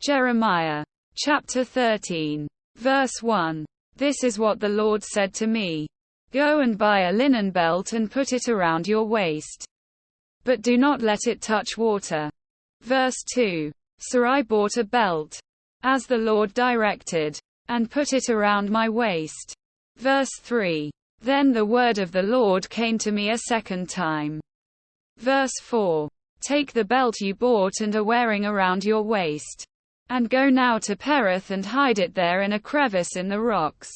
Jeremiah chapter 13, verse 1. This is what the Lord said to me. Go and buy a linen belt and put it around your waist. But do not let it touch water. Verse 2. So I bought a belt, as the Lord directed, and put it around my waist. Verse 3. Then the word of the Lord came to me a second time. Verse 4. Take the belt you bought and are wearing around your waist, and go now to Pereth and hide it there in a crevice in the rocks.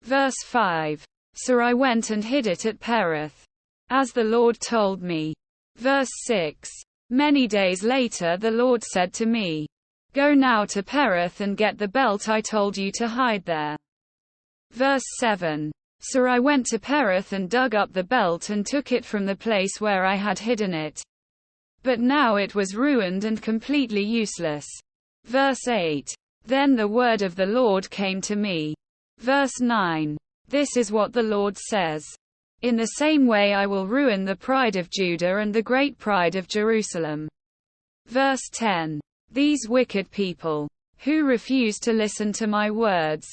Verse 5. So I went and hid it at Pereth, as the Lord told me. Verse 6. Many days later the Lord said to me, Go now to Pereth and get the belt I told you to hide there. Verse 7. So I went to Pereth and dug up the belt and took it from the place where I had hidden it. But now it was ruined and completely useless. Verse 8. Then the word of the Lord came to me. Verse 9. This is what the Lord says. In the same way I will ruin the pride of Judah and the great pride of Jerusalem. Verse 10. These wicked people, who refuse to listen to my words,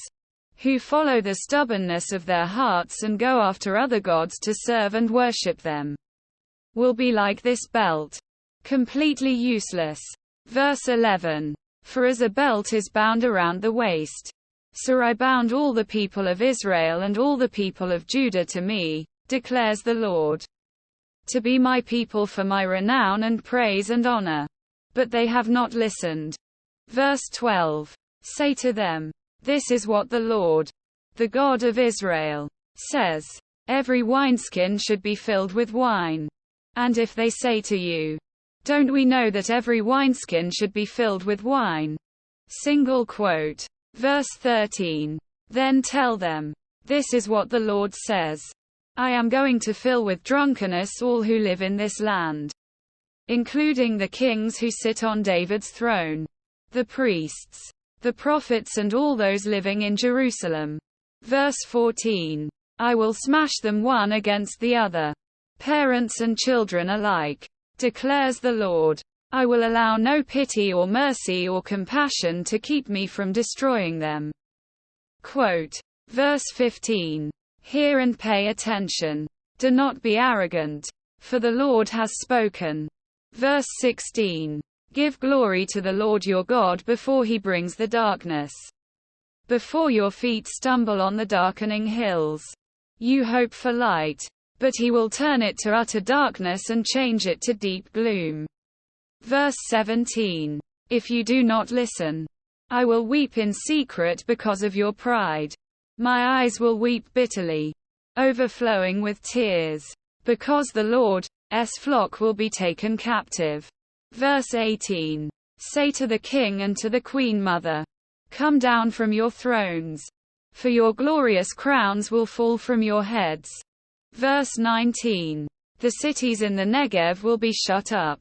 who follow the stubbornness of their hearts and go after other gods to serve and worship them, will be like this belt, completely useless. Verse 11. For as a belt is bound around the waist, so I bound all the people of Israel and all the people of Judah to me, declares the Lord, to be my people for my renown and praise and honor. But they have not listened. Verse 12. Say to them, This is what the Lord, the God of Israel, says. Every wineskin should be filled with wine. And if they say to you, Don't we know that every wineskin should be filled with wine? Single quote. Verse 13. Then tell them, This is what the Lord says. I am going to fill with drunkenness all who live in this land, including the kings who sit on David's throne, the priests, the prophets and all those living in Jerusalem. Verse 14. I will smash them one against the other, parents and children alike, declares the Lord. I will allow no pity or mercy or compassion to keep me from destroying them. Quote. Verse 15. Hear and pay attention. Do not be arrogant, for the Lord has spoken. Verse 16. Give glory to the Lord your God before he brings the darkness, before your feet stumble on the darkening hills. You hope for light, but he will turn it to utter darkness and change it to deep gloom. Verse 17. If you do not listen, I will weep in secret because of your pride. My eyes will weep bitterly, overflowing with tears, because the Lord's flock will be taken captive. Verse 18. Say to the king and to the queen mother, Come down from your thrones, for your glorious crowns will fall from your heads. Verse 19. The cities in the Negev will be shut up,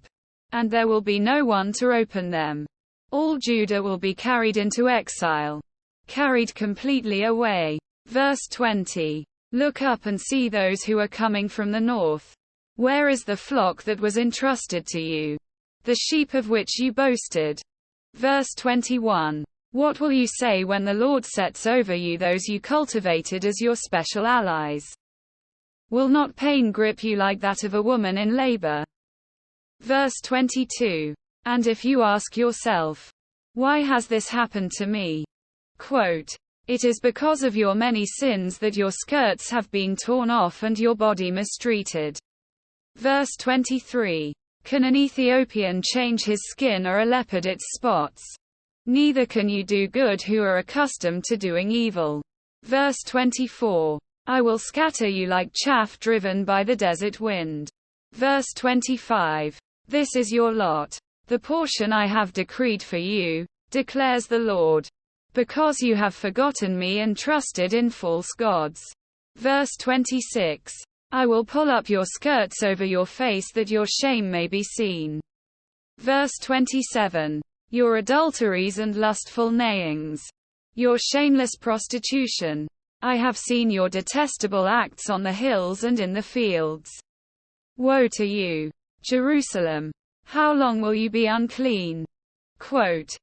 and there will be no one to open them. All Judah will be carried into exile, carried completely away. Verse 20. Look up and see those who are coming from the north. Where is the flock that was entrusted to you, the sheep of which you boasted? Verse 21. What will you say when the Lord sets over you those you cultivated as your special allies? Will not pain grip you like that of a woman in labor? Verse 22. And if you ask yourself, Why has this happened to me? Quote. It is because of your many sins that your skirts have been torn off and your body mistreated. Verse 23. Can an Ethiopian change his skin or a leopard its spots? Neither can you do good who are accustomed to doing evil. Verse 24. I will scatter you like chaff driven by the desert wind. Verse 25. This is your lot, the portion I have decreed for you, declares the Lord, because you have forgotten me and trusted in false gods. Verse 26. I will pull up your skirts over your face that your shame may be seen. Verse 27. Your adulteries and lustful neighings, your shameless prostitution. I have seen your detestable acts on the hills and in the fields. Woe to you, Jerusalem! How long will you be unclean? Quote.